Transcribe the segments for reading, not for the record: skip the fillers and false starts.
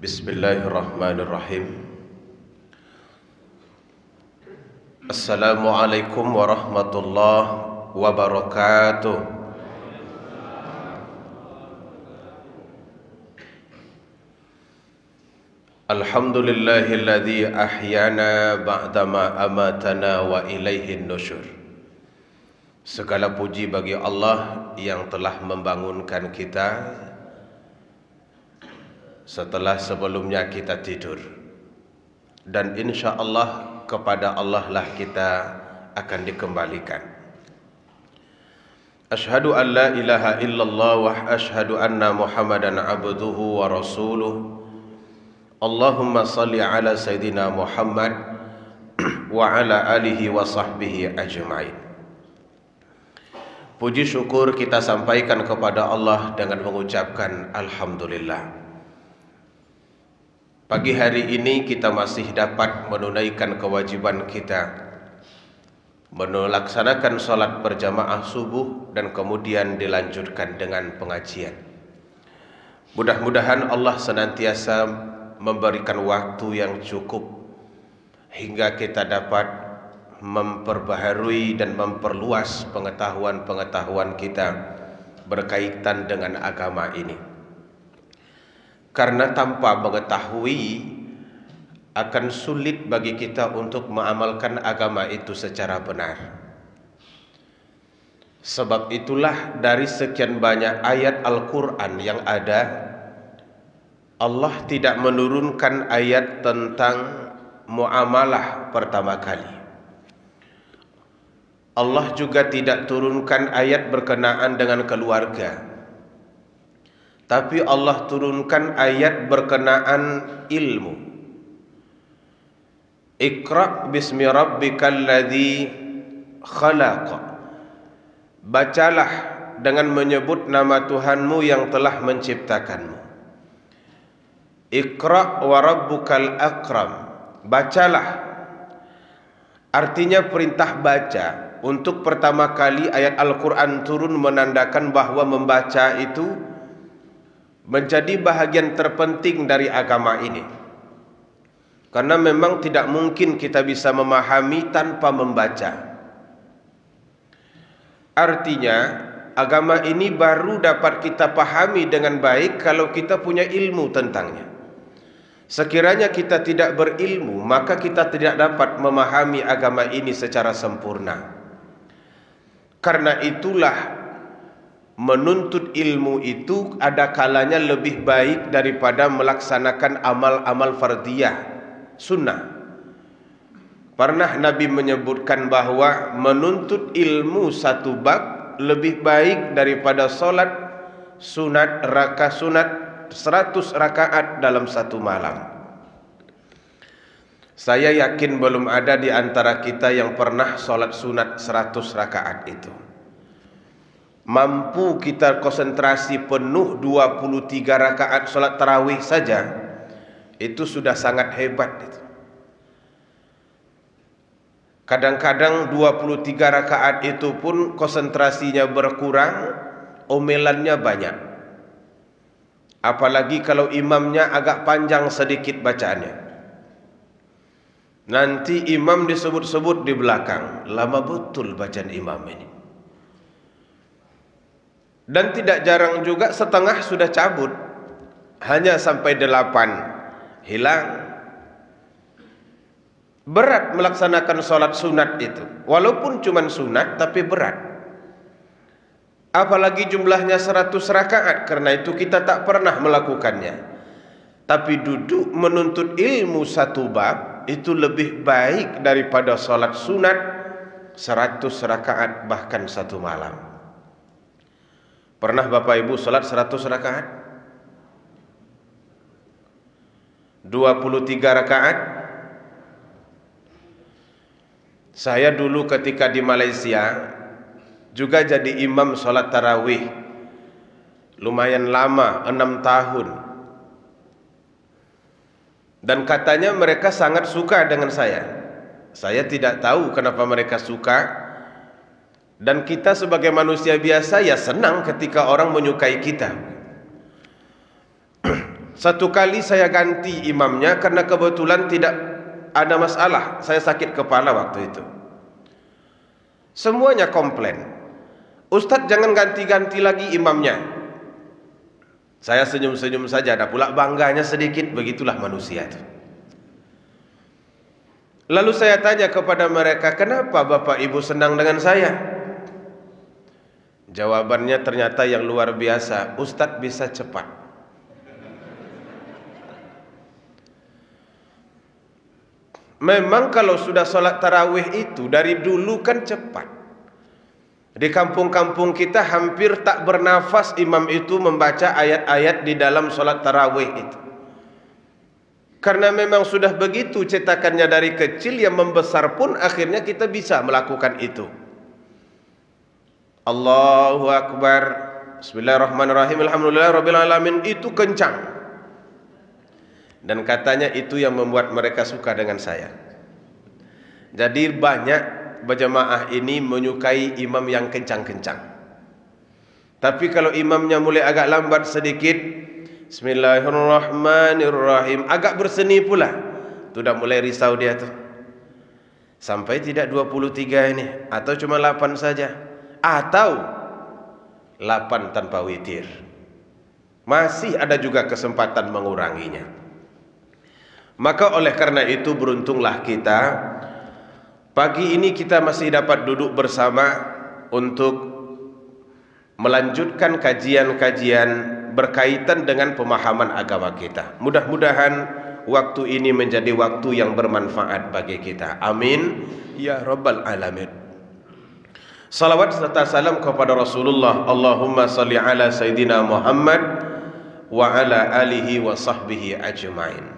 Bismillahirrahmanirrahim. Assalamualaikum warahmatullahi wabarakatuh. Alhamdulillahilladzi ahyana ba'dama amatana wa ilaihin nusyur. Segala puji bagi Allah yang telah membangunkan kita setelah sebelumnya kita tidur, dan insya Allah kepada Allah lah kita akan dikembalikan. Asyhadu an la ilaha illallah wa asyhadu anna Muhammadan abduhu wa rasuluh. Allahumma salli ala Sayyidina Muhammad wa ala alihi wa sahbihi ajma'in. Puji syukur kita sampaikan kepada Allah dengan mengucapkan Alhamdulillah. Pagi hari ini kita masih dapat menunaikan kewajiban kita, melaksanakan salat berjamaah subuh dan kemudian dilanjutkan dengan pengajian. Mudah-mudahan Allah senantiasa memberikan waktu yang cukup hingga kita dapat memperbaharui dan memperluas pengetahuan-pengetahuan kita berkaitan dengan agama ini. Karena tanpa mengetahui akan sulit bagi kita untuk mengamalkan agama itu secara benar. Sebab itulah dari sekian banyak ayat Al-Quran yang ada, Allah tidak menurunkan ayat tentang muamalah pertama kali. Allah juga tidak turunkan ayat berkenaan dengan keluarga, tapi Allah turunkan ayat berkenaan ilmu. Iqra' bismi rabbikal ladzi khalaq. Bacalah dengan menyebut nama Tuhanmu yang telah menciptakanmu. Iqra' wa rabbukal akram. Bacalah. Artinya perintah baca. Untuk pertama kali ayat Al-Quran turun menandakan bahwa membaca itu menjadi bahagian terpenting dari agama ini. Karena memang tidak mungkin kita bisa memahami tanpa membaca. Artinya agama ini baru dapat kita pahami dengan baik kalau kita punya ilmu tentangnya. Sekiranya kita tidak berilmu, maka kita tidak dapat memahami agama ini secara sempurna. Karena itulah menuntut ilmu itu ada kalanya lebih baik daripada melaksanakan amal-amal fardiyah, sunnah. Pernah Nabi menyebutkan bahwa menuntut ilmu satu bab lebih baik daripada solat sunat 100 rakaat dalam satu malam. Saya yakin belum ada di antara kita yang pernah solat sunat 100 rakaat itu. Mampu kita konsentrasi penuh 23 rakaat solat tarawih saja, itu sudah sangat hebat itu. Kadang-kadang 23 rakaat itu pun konsentrasinya berkurang, omelannya banyak. Apalagi kalau imamnya agak panjang sedikit bacaannya. Nanti imam disebut-sebut di belakang, lama betul bacaan imam ini. Dan tidak jarang juga setengah sudah cabut, hanya sampai 8 hilang. Berat melaksanakan sholat sunat itu, walaupun cuma sunat tapi berat. Apalagi jumlahnya 100 rakaat, karena itu kita tak pernah melakukannya. Tapi duduk menuntut ilmu satu bab itu lebih baik daripada sholat sunat 100 rakaat bahkan satu malam. Pernah Bapak Ibu salat 100 rakaat? 23 rakaat? Saya dulu ketika di Malaysia juga jadi imam salat tarawih. Lumayan lama, 6 tahun. Dan katanya mereka sangat suka dengan saya. Saya tidak tahu kenapa mereka suka. Dan kita sebagai manusia biasa ya senang ketika orang menyukai kita. Satu kali saya ganti imamnya karena kebetulan tidak ada masalah. Saya sakit kepala waktu itu. Semuanya komplain. Ustadz jangan ganti-ganti lagi imamnya. Saya senyum-senyum saja, ada pula bangganya sedikit, begitulah manusia itu. Lalu saya tanya kepada mereka, kenapa Bapak Ibu senang dengan saya? Jawabannya ternyata yang luar biasa, Ustadz bisa cepat. Memang kalau sudah sholat tarawih itu dari dulu kan cepat. Di kampung-kampung kita hampir tak bernafas imam itu membaca ayat-ayat di dalam sholat tarawih itu. Karena memang sudah begitu cetakannya dari kecil, yang membesar pun akhirnya kita bisa melakukan itu. Allahu Akbar, Bismillahirrahmanirrahim, Alhamdulillahirabbil alamin, itu kencang. Dan katanya itu yang membuat mereka suka dengan saya. Jadi banyak berjamaah ini menyukai imam yang kencang-kencang. Tapi kalau imamnya mulai agak lambat sedikit, Bismillahirrahmanirrahim, agak berseni pula, sudah mulai risau dia tuh. Sampai tidak 23 ini, atau cuma 8 saja, atau 8 tanpa witir. Masih ada juga kesempatan menguranginya. Maka oleh karena itu beruntunglah kita, pagi ini kita masih dapat duduk bersama untuk melanjutkan kajian-kajian berkaitan dengan pemahaman agama kita. Mudah-mudahan waktu ini menjadi waktu yang bermanfaat bagi kita. Amin ya rabbal alamin. Salawat serta salam kepada Rasulullah. Allahumma salli ala Sayyidina Muhammad wa ala alihi wa sahbihi ajma'in.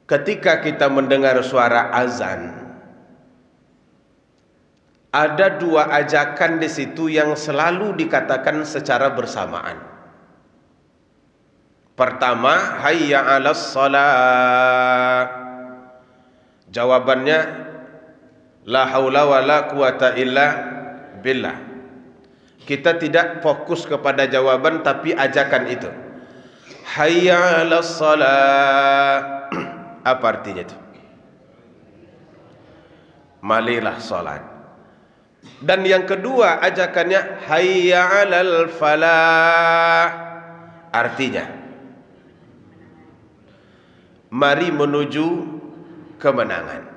Ketika kita mendengar suara azan, ada dua ajakan di situ yang selalu dikatakan secara bersamaan. Pertama, hayya 'alas shalah. Jawabannya la haula wala quwata illa billah. Kita tidak fokus kepada jawaban tapi ajakan itu. Hayya 'alas shalah. Apa artinya itu? Marilah salat. Dan yang kedua ajakannya hayya 'alal falah. Artinya mari menuju kemenangan.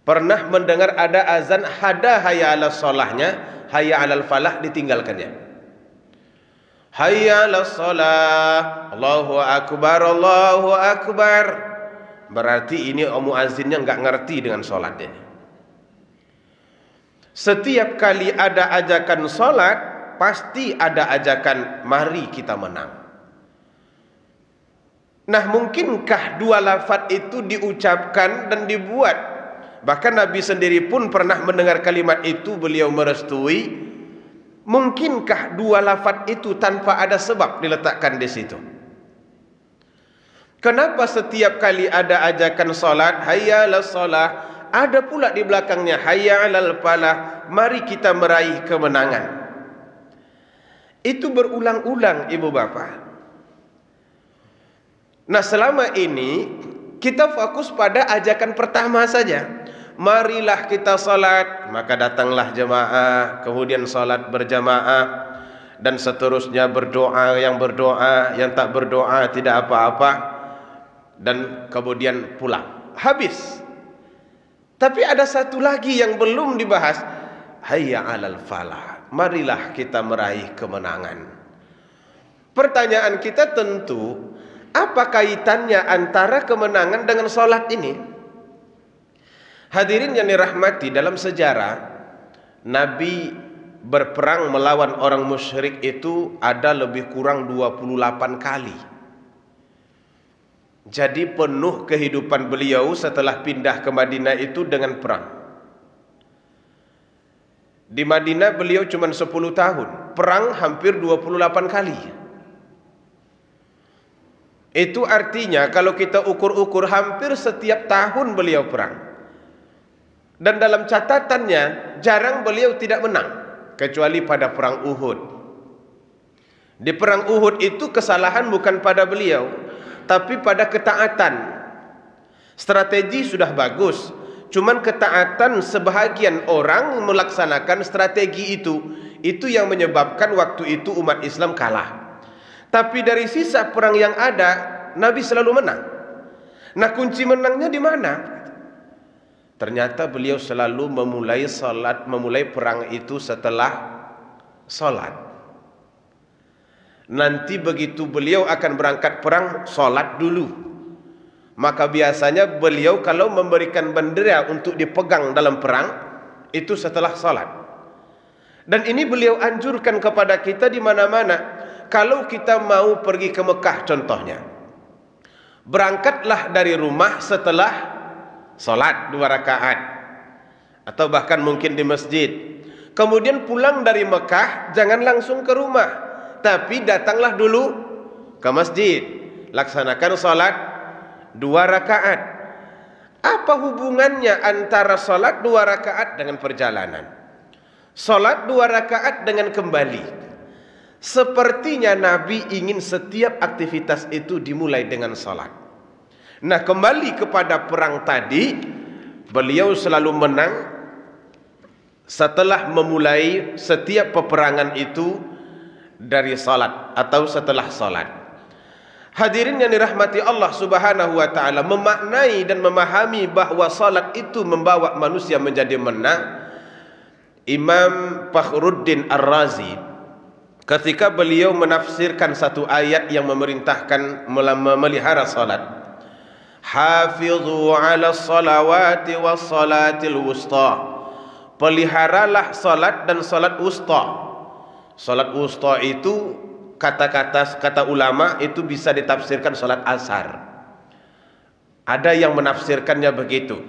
Pernah mendengar ada azan ada hayya 'alas salahnya, hayya 'alal falah ditinggalkannya. Hayya 'alas salah, Allahu akbar, Allahu akbar. Berarti ini muazzinnya enggak ngerti dengan salat ini. Setiap kali ada ajakan salat, pasti ada ajakan mari kita menang. Nah, mungkinkah dua lafaz itu diucapkan dan dibuat? Bahkan Nabi sendiri pun pernah mendengar kalimat itu, beliau merestui. Mungkinkah dua lafaz itu tanpa ada sebab diletakkan di situ? Kenapa setiap kali ada ajakan salat hayya 'alas shalah, ada pula di belakangnya hayya 'alal falah, mari kita meraih kemenangan? Itu berulang-ulang ibu bapak. Nah, selama ini kita fokus pada ajakan pertama saja. Marilah kita salat, maka datanglah jemaah, kemudian salat berjamaah, dan seterusnya berdoa, yang tak berdoa tidak apa-apa, dan kemudian pulang. Habis. Tapi ada satu lagi yang belum dibahas. Hayya 'alal falah. Marilah kita meraih kemenangan. Pertanyaan kita tentu, apa kaitannya antara kemenangan dengan salat ini? Hadirin yang dirahmati, dalam sejarah Nabi berperang melawan orang musyrik itu ada lebih kurang 28 kali. Jadi penuh kehidupan beliau setelah pindah ke Madinah itu dengan perang. Di Madinah beliau cuma 10 tahun, perang hampir 28 kali. Itu artinya kalau kita ukur-ukur hampir setiap tahun beliau perang. Dan dalam catatannya jarang beliau tidak menang, kecuali pada perang Uhud. Di perang Uhud itu kesalahan bukan pada beliau, tapi pada ketaatan. Strategi sudah bagus, cuman ketaatan sebahagian orang melaksanakan strategi itu yang menyebabkan waktu itu umat Islam kalah. Tapi dari sisa perang yang ada, Nabi selalu menang. Nah, kunci menangnya di mana? Ternyata beliau selalu memulai perang itu setelah salat. Nanti begitu beliau akan berangkat perang, salat dulu. Maka biasanya beliau kalau memberikan bendera untuk dipegang dalam perang, itu setelah salat. Dan ini beliau anjurkan kepada kita di mana-mana. Kalau kita mau pergi ke Mekah contohnya, berangkatlah dari rumah setelah salat 2 rakaat, atau bahkan mungkin di masjid. Kemudian pulang dari Mekah, jangan langsung ke rumah, tapi datanglah dulu ke masjid, laksanakan salat 2 rakaat. Apa hubungannya antara salat 2 rakaat dengan perjalanan? Salat 2 rakaat dengan kembali. Sepertinya Nabi ingin setiap aktivitas itu dimulai dengan salat. Nah, kembali kepada perang tadi, beliau selalu menang setelah memulai setiap peperangan itu dari salat atau setelah salat. Hadirin yang dirahmati Allah Subhanahu wa taala, memaknai dan memahami bahwa salat itu membawa manusia menjadi menang. Imam Fakhruddin Ar-Razi ketika beliau menafsirkan satu ayat yang memerintahkan memelihara salat, hafizu 'ala salawati was salatil wusta, peliharalah salat dan salat wusta. Salat wusta itu kata ulama itu bisa ditafsirkan salat asar. Ada yang menafsirkannya begitu.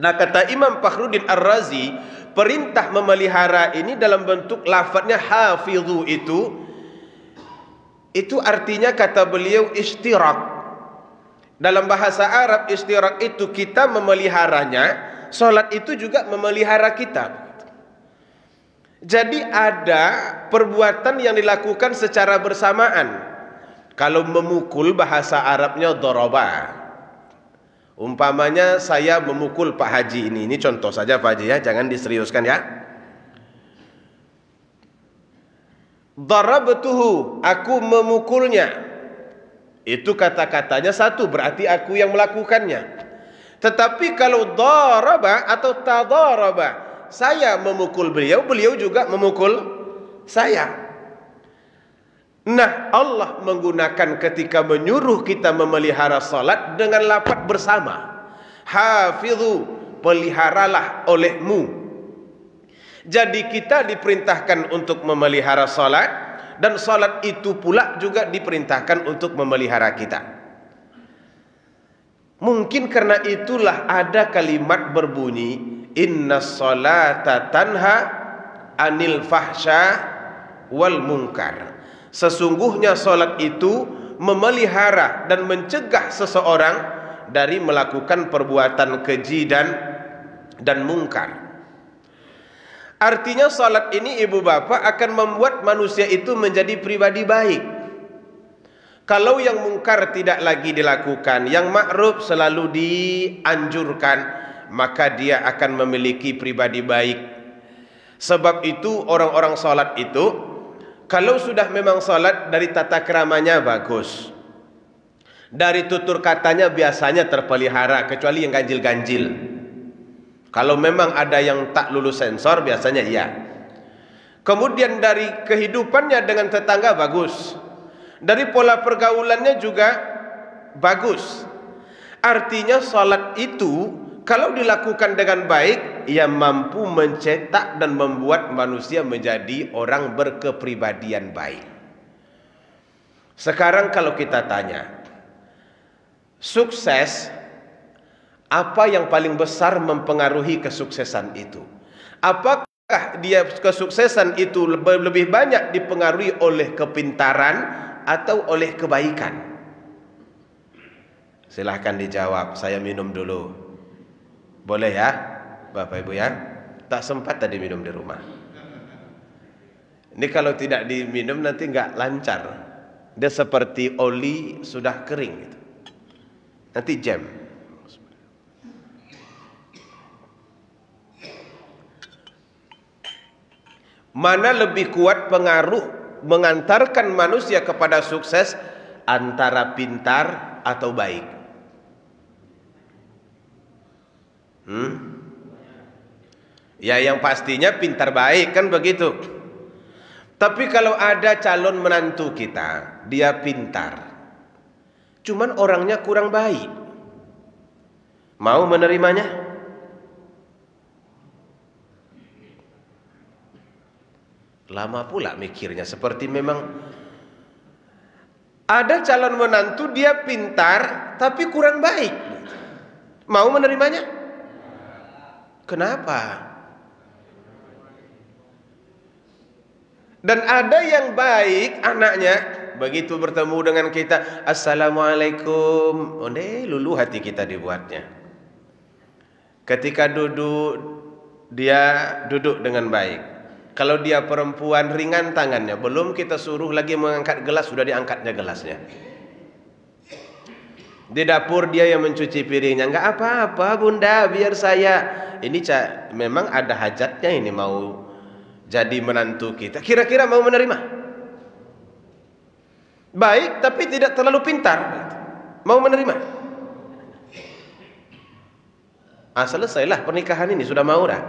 Nah, kata Imam Fakhruddin Ar-Razi, perintah memelihara ini dalam bentuk lafadznya hafizu itu artinya kata beliau istirak. Dalam bahasa Arab istirak itu kita memeliharanya, salat itu juga memelihara kita. Jadi ada perbuatan yang dilakukan secara bersamaan. Kalau memukul bahasa Arabnya daraba. Umpamanya saya memukul Pak Haji ini contoh saja Pak Haji ya, jangan diseriuskan ya. Darabtuhu, aku memukulnya. Itu kata-katanya satu, berarti aku yang melakukannya. Tetapi kalau daraba atau tadaraba, saya memukul beliau, beliau juga memukul saya. Nah, Allah menggunakan ketika menyuruh kita memelihara salat dengan lafaz bersama. Hafizu, peliharalah olehmu. Jadi kita diperintahkan untuk memelihara salat, dan salat itu pula juga diperintahkan untuk memelihara kita. Mungkin karena itulah ada kalimat berbunyi, innas salata tanha anil fahsya wal munkar. Sesungguhnya salat itu memelihara dan mencegah seseorang dari melakukan perbuatan keji dan mungkar. Artinya salat ini ibu bapak akan membuat manusia itu menjadi pribadi baik. Kalau yang mungkar tidak lagi dilakukan, yang ma'ruf selalu dianjurkan, maka dia akan memiliki pribadi baik. Sebab itu orang-orang salat itu, kalau sudah memang salat, dari tata keramanya bagus, dari tutur katanya biasanya terpelihara, kecuali yang ganjil-ganjil. Kalau memang ada yang tak lulus sensor, biasanya iya. Kemudian dari kehidupannya dengan tetangga bagus, dari pola pergaulannya juga bagus. Artinya salat itu kalau dilakukan dengan baik, ia mampu mencetak dan membuat manusia menjadi orang berkepribadian baik. Sekarang kalau kita tanya, sukses, apa yang paling besar mempengaruhi kesuksesan itu? Apakah dia kesuksesan itu lebih banyak dipengaruhi oleh kepintaran atau oleh kebaikan? Silahkan dijawab, saya minum dulu. Boleh ya Bapak Ibu ya? Tak sempat tadi minum di rumah. Ini kalau tidak diminum nanti nggak lancar. Dia seperti oli sudah kering gitu. Nanti jam. Mana lebih kuat pengaruh mengantarkan manusia kepada sukses, antara pintar atau baik? Ya yang pastinya pintar baik kan begitu. Tapi kalau ada calon menantu kita, dia pintar, cuman orangnya kurang baik, mau menerimanya? Lama pula mikirnya, seperti memang ada calon menantu dia pintar tapi kurang baik, mau menerimanya? Kenapa? Dan ada yang baik anaknya, begitu bertemu dengan kita, assalamualaikum, lulu hati kita dibuatnya. Ketika duduk, dia duduk dengan baik. Kalau dia perempuan, ringan tangannya, belum kita suruh lagi mengangkat gelas, sudah diangkatnya gelasnya. Di dapur dia yang mencuci piringnya, enggak apa-apa bunda, biar saya. Ini memang ada hajatnya ini mau jadi menantu kita. Kira-kira mau menerima? Baik tapi tidak terlalu pintar, mau menerima? Selesailah pernikahan ini, sudah mau dah.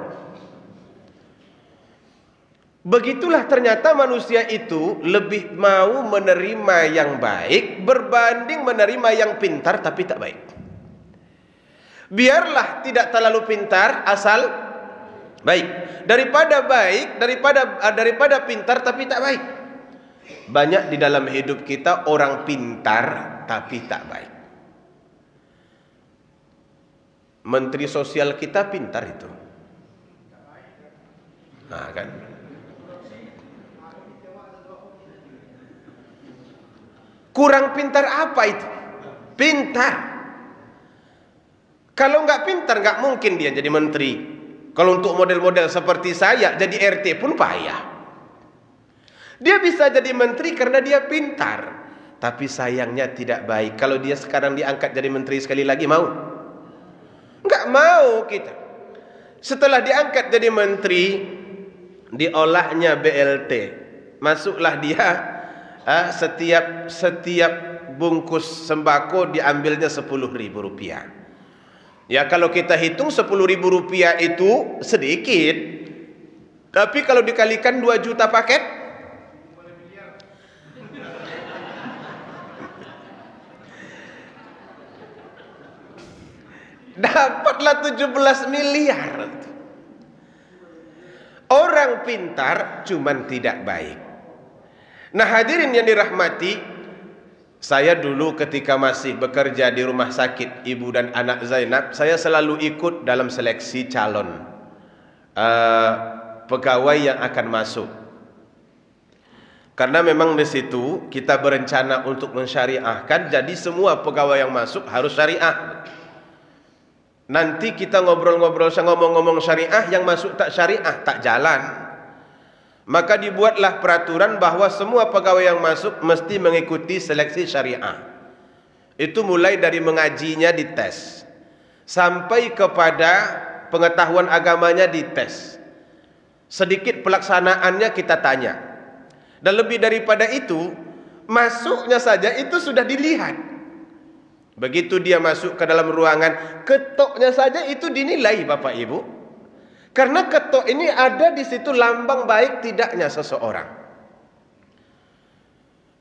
Begitulah ternyata manusia itu lebih mau menerima yang baik berbanding menerima yang pintar tapi tak baik. Biarlah tidak terlalu pintar asal baik, daripada pintar tapi tak baik. Banyak di dalam hidup kita orang pintar tapi tak baik. Menteri sosial kita pintar itu, nah kan. Kurang pintar apa itu? Pintar. Kalau nggak pintar nggak mungkin dia jadi menteri. Kalau untuk model-model seperti saya jadi RT pun payah. Dia bisa jadi menteri karena dia pintar, tapi sayangnya tidak baik. Kalau dia sekarang diangkat jadi menteri sekali lagi, mau? Nggak mau kita. Setelah diangkat jadi menteri, diolahnya BLT, masuklah dia. Setiap bungkus sembako diambilnya Rp10.000. Ya kalau kita hitung Rp10.000 itu sedikit, tapi kalau dikalikan 2 juta paket, dapatlah 17 miliar. Orang pintar cuman tidak baik. Nah hadirin yang dirahmati, saya dulu ketika masih bekerja di rumah sakit ibu dan anak Zainab, saya selalu ikut dalam seleksi calon pegawai yang akan masuk. Karena memang di situ kita berencana untuk mensyariahkan, jadi semua pegawai yang masuk harus syariah. Nanti kita ngobrol-ngobrol, ngomong-ngomong syariah, yang masuk tak syariah tak jalan. Maka dibuatlah peraturan bahwa semua pegawai yang masuk mesti mengikuti seleksi syariah. Itu mulai dari mengajinya dites, sampai kepada pengetahuan agamanya dites. Sedikit pelaksanaannya kita tanya. Dan lebih daripada itu, masuknya saja itu sudah dilihat. Begitu dia masuk ke dalam ruangan, ketoknya saja itu dinilai Bapak Ibu. Karena ketok ini ada di situ lambang baik tidaknya seseorang.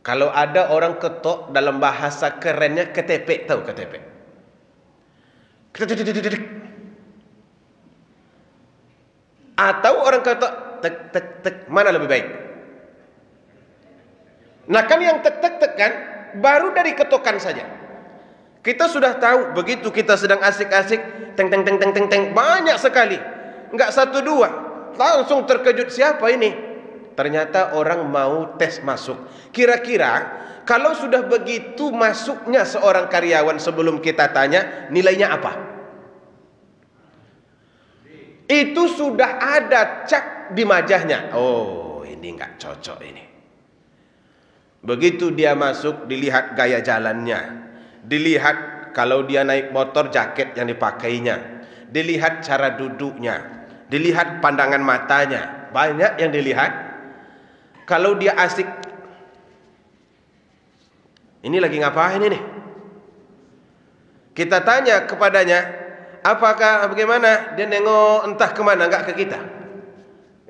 Kalau ada orang ketok, dalam bahasa kerennya ketepek, tahu ketepek? Atau orang ketok tek tek tek, mana lebih baik? Nah kan yang tek tek tek kan baru dari ketokan saja. Kita sudah tahu, begitu kita sedang asik-asik, teng teng teng teng teng teng, banyak sekali. Enggak 1 2, langsung terkejut, siapa ini? Ternyata orang mau tes masuk. Kira-kira kalau sudah begitu masuknya seorang karyawan, sebelum kita tanya nilainya apa? Itu sudah ada cap di majahnya. Oh ini nggak cocok ini. Begitu dia masuk, dilihat gaya jalannya, dilihat kalau dia naik motor jaket yang dipakainya, dilihat cara duduknya, dilihat pandangan matanya, banyak yang dilihat. Kalau dia asik, ini lagi ngapain ini? Kita tanya kepadanya, apakah bagaimana? Dia nengok entah kemana, enggak ke kita.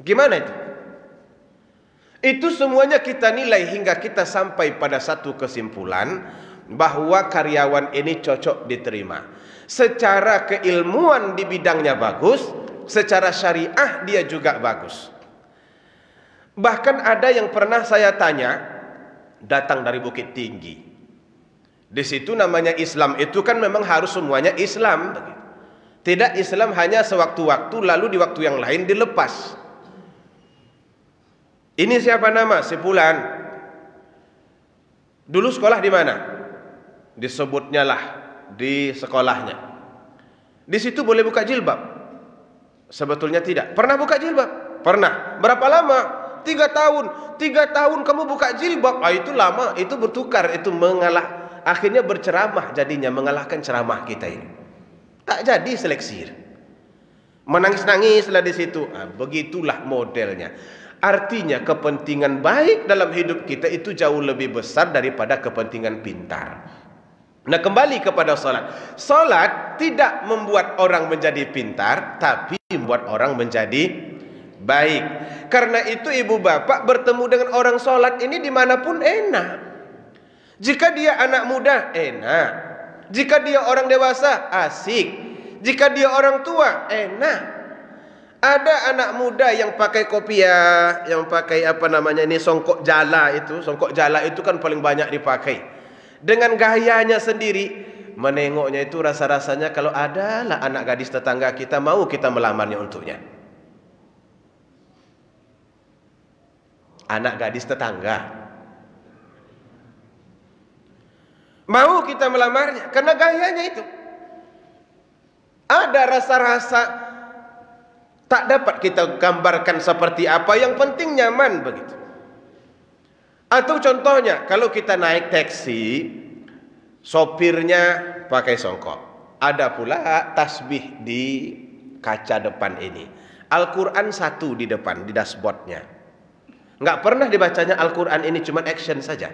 Gimana itu? Itu semuanya kita nilai hingga kita sampai pada satu kesimpulan bahwa karyawan ini cocok diterima. Secara keilmuan di bidangnya bagus, secara syariah dia juga bagus. Bahkan ada yang pernah saya tanya, datang dari Bukit Tinggi. Di situ namanya Islam itu kan memang harus semuanya Islam. Tidak Islam hanya sewaktu-waktu lalu di waktu yang lain dilepas. Ini siapa nama? Si Fulan. Dulu sekolah di mana? Disebutnya lah di sekolahnya. Di situ boleh buka jilbab? Sebetulnya tidak. Pernah buka jilbab? Pernah. Berapa lama? 3 tahun. 3 tahun kamu buka jilbab. Itu lama. Itu bertukar. Itu mengalah. Akhirnya berceramah jadinya. Mengalahkan ceramah kita ini. Tak jadi seleksi. Menangis-nangislah di situ. Begitulah modelnya. Artinya kepentingan baik dalam hidup kita itu jauh lebih besar daripada kepentingan pintar. Nah, kembali kepada salat. Salat tidak membuat orang menjadi pintar, tapi membuat orang menjadi baik. Karena itu ibu bapak bertemu dengan orang salat ini dimanapun enak. Jika dia anak muda, enak. Jika dia orang dewasa, asik. Jika dia orang tua, enak. Ada anak muda yang pakai kopiah, yang pakai apa namanya ini, songkok jala itu. Songkok jala itu kan paling banyak dipakai. Dengan gayanya sendiri, menengoknya itu rasa-rasanya kalau adalah anak gadis tetangga kita, mau kita melamarnya untuknya. Anak gadis tetangga, mau kita melamarnya karena gayanya itu. Ada rasa-rasa tak dapat kita gambarkan seperti apa, yang penting nyaman begitu. Atau contohnya, kalau kita naik taksi, sopirnya pakai songkok. Ada pula tasbih di kaca depan ini. Al-Quran 1 di depan, di dashboardnya. Nggak pernah dibacanya Al-Quran ini, cuma action saja.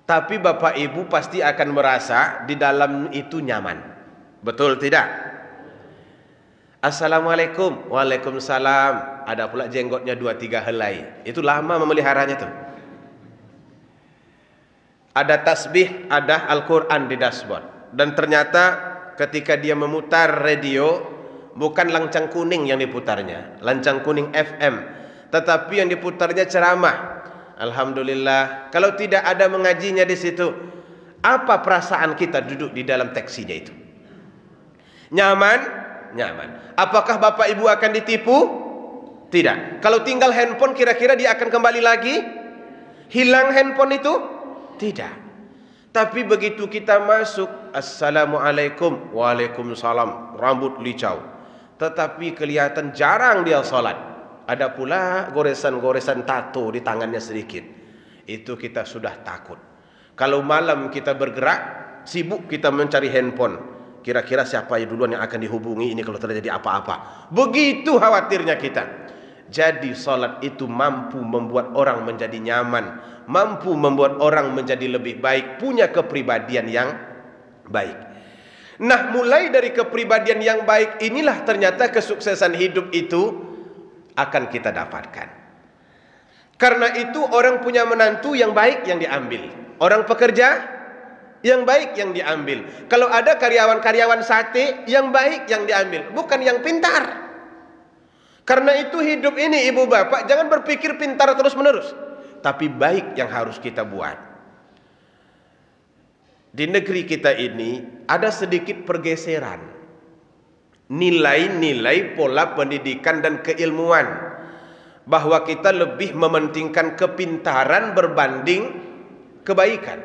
Tapi bapak ibu pasti akan merasa di dalam itu nyaman. Betul tidak? Assalamualaikum. Waalaikumsalam. Ada pula jenggotnya 2-3 helai. Itu lama memeliharanya tuh. Ada tasbih, ada Al-Quran di dashboard. Dan ternyata ketika dia memutar radio, bukan lancang kuning yang diputarnya, lancang kuning FM, tetapi yang diputarnya ceramah. Alhamdulillah. Kalau tidak ada mengajinya di situ, apa perasaan kita duduk di dalam taksinya itu? Nyaman? Nyaman. Apakah bapak ibu akan ditipu? Tidak. Kalau tinggal handphone, kira-kira dia akan kembali lagi? Hilang handphone itu? Tidak. Tapi begitu kita masuk, Assalamualaikum, Waalaikumsalam, rambut licau, tetapi kelihatan jarang dia salat. Ada pula goresan-goresan tato di tangannya sedikit. Itu kita sudah takut. Kalau malam kita bergerak, sibuk kita mencari handphone. Kira-kira siapa duluan yang akan dihubungi ini kalau terjadi apa-apa. Begitu khawatirnya kita. Jadi salat itu mampu membuat orang menjadi nyaman, mampu membuat orang menjadi lebih baik, punya kepribadian yang baik. Nah, mulai dari kepribadian yang baik inilah ternyata kesuksesan hidup itu akan kita dapatkan. Karena itu orang punya menantu yang baik yang diambil, orang pekerja yang baik yang diambil. Kalau ada karyawan-karyawan sate, yang baik yang diambil, bukan yang pintar. Karena itu hidup ini ibu bapak, jangan berpikir pintar terus menerus, tapi baik yang harus kita buat. Di negeri kita ini ada sedikit pergeseran nilai-nilai pola pendidikan dan keilmuan, bahwa kita lebih mementingkan kepintaran berbanding kebaikan.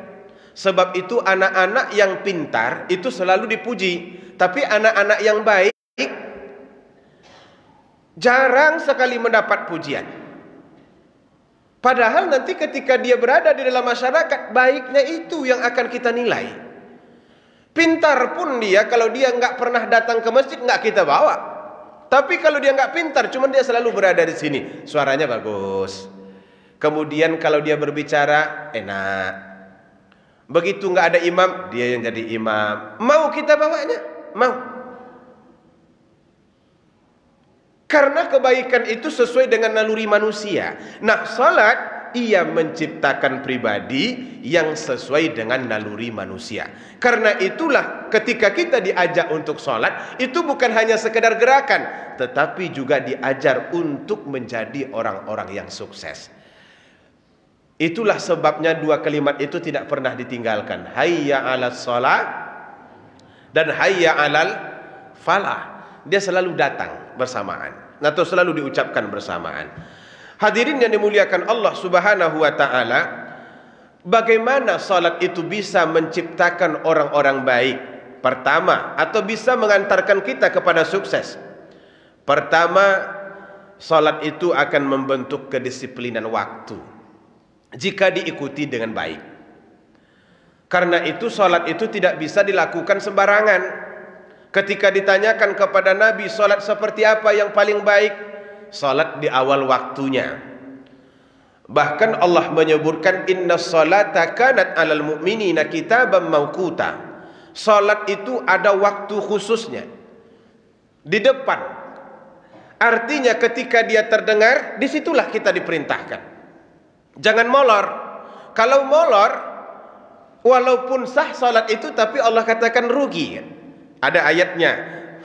Sebab itu anak-anak yang pintar itu selalu dipuji, tapi anak-anak yang baik Jarang sekali mendapat pujian. Padahal nanti ketika dia berada di dalam masyarakat, baiknya itu yang akan kita nilai. Pintar pun dia, kalau dia nggak pernah datang ke masjid, nggak kita bawa. Tapi kalau dia nggak pintar, cuman dia selalu berada di sini, suaranya bagus. Kemudian kalau dia berbicara, enak. Begitu nggak ada imam, dia yang jadi imam. Mau kita bawanya? Mau. Karena kebaikan itu sesuai dengan naluri manusia. Nah, salat ia menciptakan pribadi yang sesuai dengan naluri manusia. Karena itulah ketika kita diajak untuk salat, itu bukan hanya sekedar gerakan, tetapi juga diajar untuk menjadi orang-orang yang sukses. Itulah sebabnya dua kalimat itu tidak pernah ditinggalkan. Hayya 'alas shalah dan hayya 'alal falah. Dia selalu datang bersamaan atau selalu diucapkan bersamaan. Hadirin yang dimuliakan Allah Subhanahu wa taala, bagaimana salat itu bisa menciptakan orang-orang baik? Pertama, atau bisa mengantarkan kita kepada sukses. Pertama, salat itu akan membentuk kedisiplinan waktu jika diikuti dengan baik. Karena itu salat itu tidak bisa dilakukan sembarangan. Ketika ditanyakan kepada Nabi salat seperti apa yang paling baik, salat di awal waktunya. Bahkan Allah menyebutkan innas salata kanat 'alal mu'minina kitaban mauquta. Salat itu ada waktu khususnya di depan. Artinya ketika dia terdengar, disitulah kita diperintahkan. Jangan molor. Kalau molor, walaupun sah salat itu, tapi Allah katakan rugi. Ada ayatnya,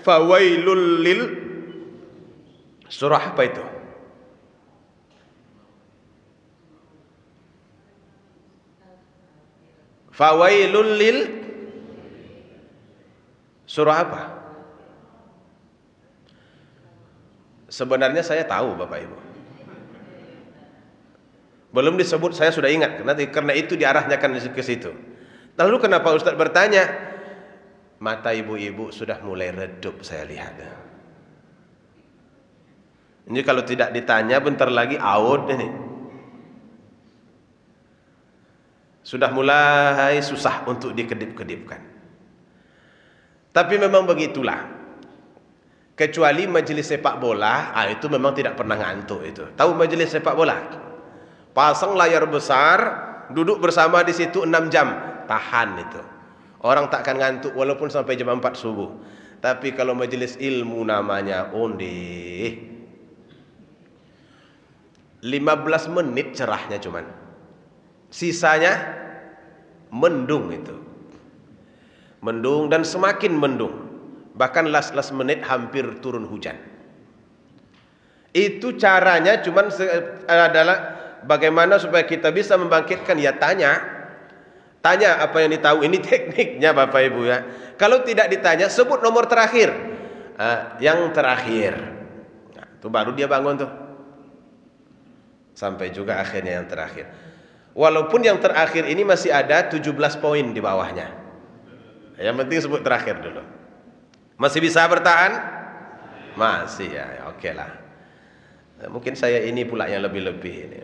fawailul lil, surah apa itu? Fawailul lil, surah apa? Sebenarnya saya tahu Bapak Ibu. Belum disebut, saya sudah ingat, karena itu diarahnya kan ke situ. Lalu kenapa Ustaz bertanya? Mata ibu-ibu sudah mulai redup, saya lihat. Ini kalau tidak ditanya bentar lagi out ini. Sudah mulai susah untuk dikedip-kedipkan. Tapi memang begitulah. Kecuali majelis sepak bola, itu memang tidak pernah ngantuk itu. Tahu majelis sepak bola? Pasang layar besar, duduk bersama di situ 6 jam, tahan itu. Orang takkan ngantuk walaupun sampai jam 4 subuh. Tapi kalau majelis ilmu namanya, ondeh, 15 menit cerahnya cuman. Sisanya mendung itu. Mendung dan semakin mendung. Bahkan last menit hampir turun hujan. Itu caranya cuman adalah bagaimana supaya kita bisa membangkitkan, ya tanya apa yang ditahu. Ini tekniknya Bapak Ibu ya. Kalau tidak ditanya, sebut nomor terakhir. Yang terakhir. Nah, itu baru dia bangun tuh. Sampai juga akhirnya yang terakhir. Walaupun yang terakhir ini masih ada 17 poin di bawahnya. Yang penting sebut terakhir dulu. Masih bisa bertahan? Masih ya, oke lah. Mungkin saya ini pula yang lebih-lebih ini.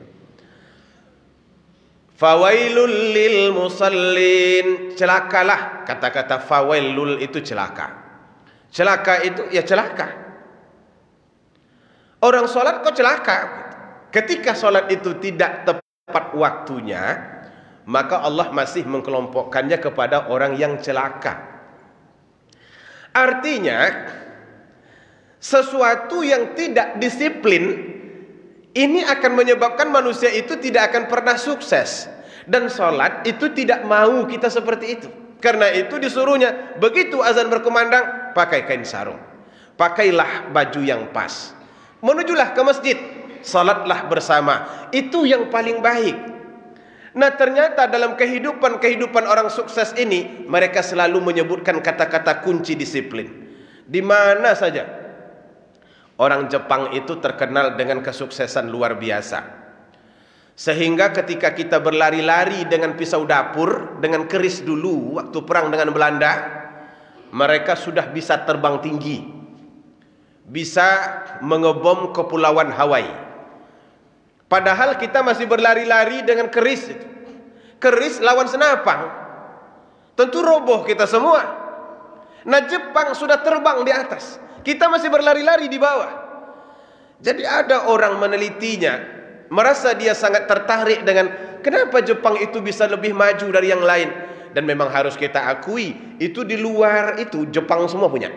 Fawailul lil musallin, celakalah. Kata-kata fawailul itu celaka. Celaka itu ya celaka. Orang sholat kok celaka. Ketika sholat itu tidak tepat waktunya, maka Allah masih mengkelompokkannya kepada orang yang celaka. Artinya sesuatu yang tidak disiplin ini akan menyebabkan manusia itu tidak akan pernah sukses. Dan sholat itu tidak mau kita seperti itu. Karena itu disuruhnya, begitu azan berkumandang, pakai kain sarung, pakailah baju yang pas, menujulah ke masjid, sholatlah bersama. Itu yang paling baik. Nah ternyata dalam kehidupan orang sukses ini, mereka selalu menyebutkan kata-kata kunci disiplin. Di mana saja. Orang Jepang itu terkenal dengan kesuksesan luar biasa. Sehingga ketika kita berlari-lari dengan pisau dapur, dengan keris dulu waktu perang dengan Belanda, mereka sudah bisa terbang tinggi, bisa mengebom kepulauan Hawaii. Padahal kita masih berlari-lari dengan keris itu. Keris lawan senapang, tentu roboh kita semua. Nah, Jepang sudah terbang di atas, kita masih berlari-lari di bawah. Jadi ada orang menelitinya, merasa dia sangat tertarik dengan kenapa Jepang itu bisa lebih maju dari yang lain. Dan memang harus kita akui, itu di luar itu Jepang semua punya.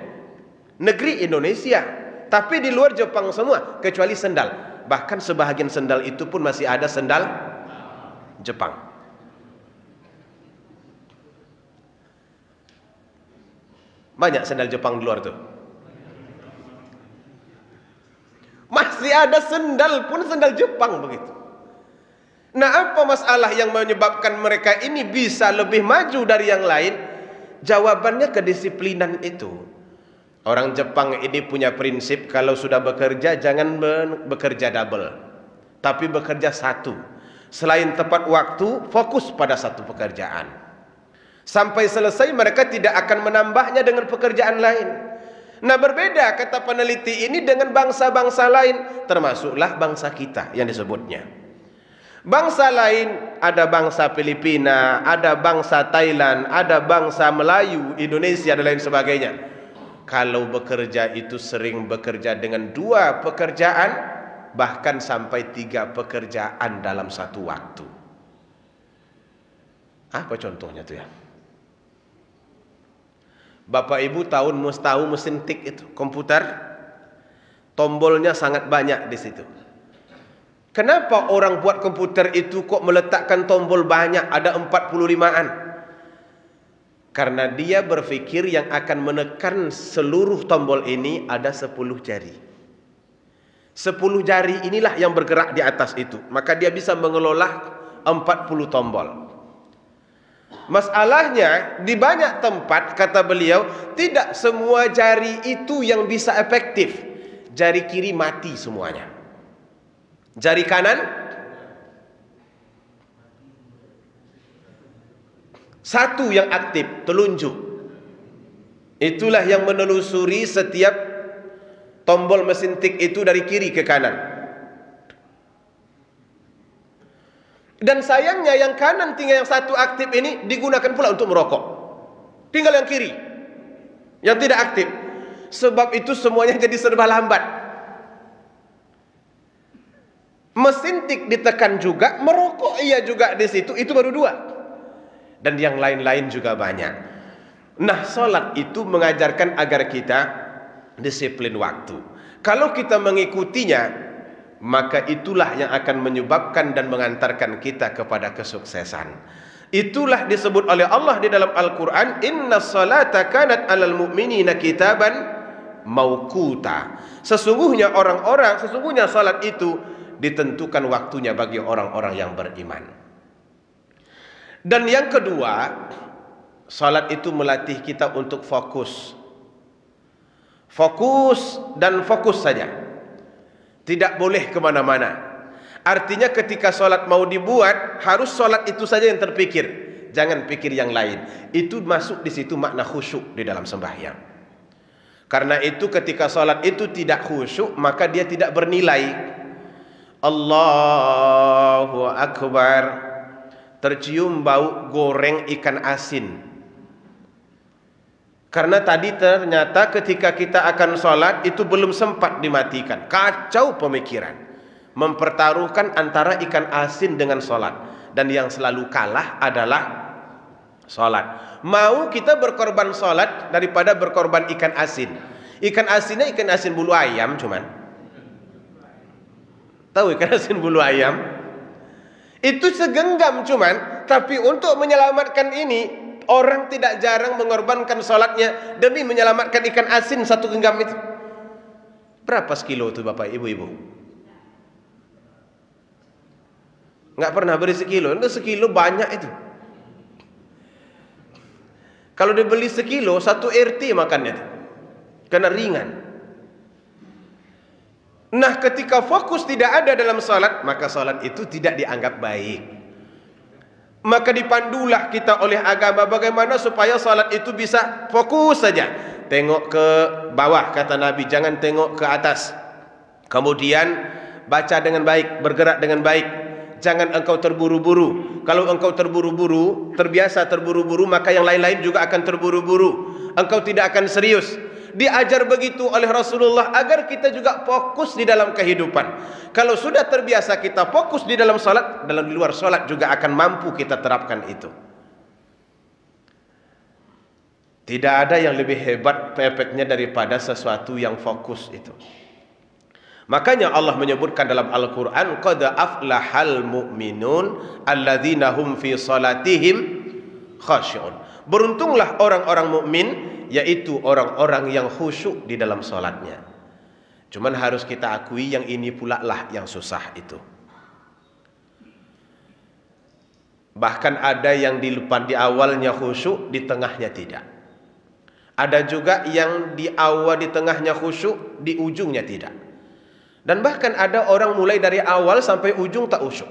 Negeri Indonesia, tapi di luar Jepang semua, kecuali sendal. Bahkan sebahagian sendal itu pun masih ada sendal Jepang. Banyak sendal Jepang di luar tuh. Masih ada sendal pun sendal Jepang begitu. Nah, apa masalah yang menyebabkan mereka ini bisa lebih maju dari yang lain? Jawabannya kedisiplinan itu. Orang Jepang ini punya prinsip, kalau sudah bekerja jangan bekerja double, tapi bekerja satu. Selain tepat waktu, fokus pada satu pekerjaan. Sampai selesai mereka tidak akan menambahnya dengan pekerjaan lain. Nah, berbeda kata peneliti ini dengan bangsa-bangsa lain, termasuklah bangsa kita yang disebutnya. Bangsa lain, ada bangsa Filipina, ada bangsa Thailand, ada bangsa Melayu, Indonesia dan lain sebagainya. Kalau bekerja itu sering bekerja dengan 2 pekerjaan, bahkan sampai 3 pekerjaan dalam satu waktu. Apa contohnya tuh ya? Bapak Ibu tahu mesin tik itu, komputer, tombolnya sangat banyak di situ. Kenapa orang buat komputer itu kok meletakkan tombol banyak, ada 45-an? Karena dia berpikir yang akan menekan seluruh tombol ini ada 10 jari. 10 jari inilah yang bergerak di atas itu. Maka dia bisa mengelola 40 tombol. Masalahnya di banyak tempat, kata beliau, tidak semua jari itu yang bisa efektif. Jari kiri mati semuanya. Jari kanan satu yang aktif, telunjuk. Itulah yang menelusuri setiap tombol mesin tik itu dari kiri ke kanan. Dan sayangnya yang kanan tinggal yang satu aktif ini digunakan pula untuk merokok. Tinggal yang kiri yang tidak aktif. Sebab itu semuanya jadi serba lambat. Mesin tik ditekan juga, merokok iya juga di situ, itu baru 2. Dan yang lain-lain juga banyak. Nah, salat itu mengajarkan agar kita disiplin waktu. Kalau kita mengikutinya, maka itulah yang akan menyebabkan dan mengantarkan kita kepada kesuksesan. Itulah disebut oleh Allah di dalam Al-Quran, Inna salata kanat alal mu'minina kitaban mauquta. Sesungguhnya salat itu ditentukan waktunya bagi orang-orang yang beriman. Dan yang kedua, salat itu melatih kita untuk fokus. Fokus dan fokus saja. Tidak boleh kemana-mana. Artinya ketika salat mau dibuat, harus salat itu saja yang terpikir. Jangan pikir yang lain. Itu masuk di situ makna khusyuk di dalam sembahyang. Karena itu ketika salat itu tidak khusyuk, maka dia tidak bernilai. Allahu Akbar, tercium bau goreng ikan asin. Karena tadi ternyata ketika kita akan sholat itu belum sempat dimatikan. Kacau pemikiran, mempertaruhkan antara ikan asin dengan sholat. Dan yang selalu kalah adalah sholat. Mau kita berkorban sholat daripada berkorban ikan asin. Ikan asinnya ikan asin bulu ayam cuman. Tahu ikan asin bulu ayam? Itu segenggam cuman, tapi untuk menyelamatkan ini, orang tidak jarang mengorbankan sholatnya demi menyelamatkan ikan asin satu genggam itu. Berapa sekilo itu Bapak Ibu-ibu? Nggak pernah beri sekilo. Itu sekilo banyak itu. Kalau dibeli sekilo, 1 RT makannya itu. Karena ringan. Nah, ketika fokus tidak ada dalam salat, maka salat itu tidak dianggap baik. Maka dipandulah kita oleh agama bagaimana supaya salat itu bisa fokus saja. tengok ke bawah kata Nabi, jangan tengok ke atas. Kemudian baca dengan baik, bergerak dengan baik. Jangan engkau terburu-buru. Kalau engkau terburu-buru, terbiasa terburu-buru, maka yang lain-lain juga akan terburu-buru. Engkau tidak akan serius. Diajar begitu oleh Rasulullah agar kita juga fokus di dalam kehidupan. Kalau sudah terbiasa kita fokus di dalam salat, dalam di luar salat juga akan mampu kita terapkan itu. Tidak ada yang lebih hebat efeknya daripada sesuatu yang fokus itu. Makanya Allah menyebutkan dalam Al-Quran, qad aflahal mu'minun alladzina hum fi salatihim khashi'un. Beruntunglah orang-orang mukmin, yaitu orang-orang yang khusyuk di dalam salatnya. Cuman harus kita akui yang ini pula lah yang susah itu. Bahkan ada yang di awalnya khusyuk, di tengahnya tidak. Ada juga yang di awal di tengahnya khusyuk, di ujungnya tidak. Dan bahkan ada orang mulai dari awal sampai ujung tak khusyuk,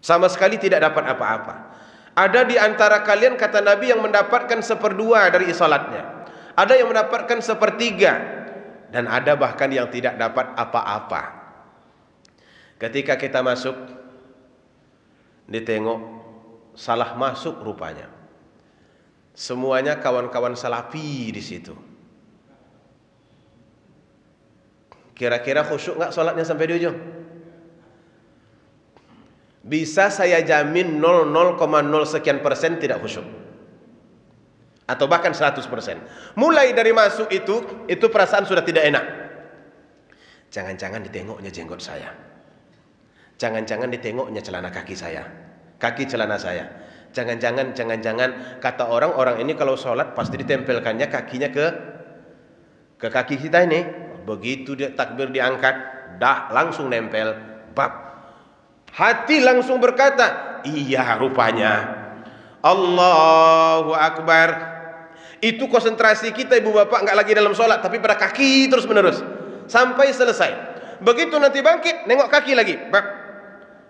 sama sekali tidak dapat apa-apa. Ada di antara kalian, kata Nabi, yang mendapatkan 1/2 dari salatnya. Ada yang mendapatkan 1/3. Dan ada bahkan yang tidak dapat apa-apa. Ketika kita masuk, ditengok salah masuk rupanya. Semuanya kawan-kawan salafi di situ. Kira-kira khusyuk nggak salatnya sampai di ujung? Bisa saya jamin 0,0 sekian persen tidak khusyuk, atau bahkan 100%. Mulai dari masuk itu perasaan sudah tidak enak. Jangan-jangan ditengoknya jenggot saya, jangan-jangan ditengoknya celana kaki saya, kaki celana saya. Jangan-jangan kata orang ini kalau sholat pasti ditempelkannya kakinya ke kaki kita ini. Begitu dia takbir diangkat, dah langsung nempel, bab. Hati langsung berkata, iya rupanya. Allahu Akbar. Itu konsentrasi kita ibu bapak, nggak lagi dalam sholat, tapi pada kaki terus menerus sampai selesai. Begitu nanti bangkit, nengok kaki lagi,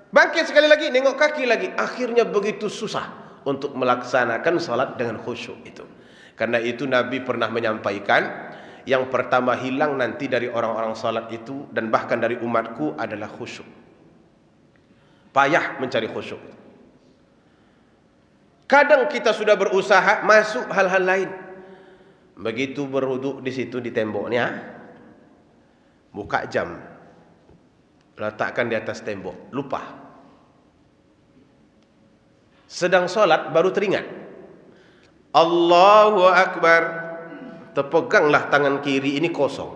bangkit sekali lagi, nengok kaki lagi. Akhirnya begitu susah untuk melaksanakan sholat dengan khusyuk itu. Karena itu Nabi pernah menyampaikan, yang pertama hilang nanti dari orang-orang sholat itu, dan bahkan dari umatku, adalah khusyuk. Payah mencari khusyuk. Kadang kita sudah berusaha masuk hal-hal lain. Begitu berwudu di situ di temboknya, buka jam, letakkan di atas tembok, lupa. Sedang sholat baru teringat, Allahu Akbar, terpeganglah tangan kiri ini kosong.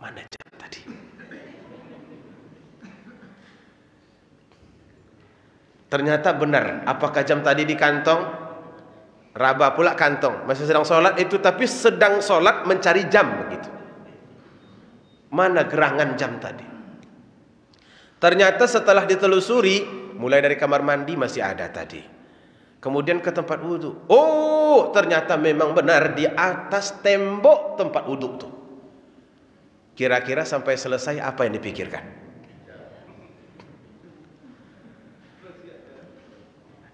Mana jam tadi? Ternyata benar, apakah jam tadi di kantong? Raba pula kantong, masih sedang sholat itu, tapi sedang sholat mencari jam begitu. Mana gerangan jam tadi? Ternyata setelah ditelusuri, mulai dari kamar mandi masih ada tadi. Kemudian ke tempat wudhu. Oh, ternyata memang benar di atas tembok tempat wudhu tuh. Kira-kira sampai selesai apa yang dipikirkan?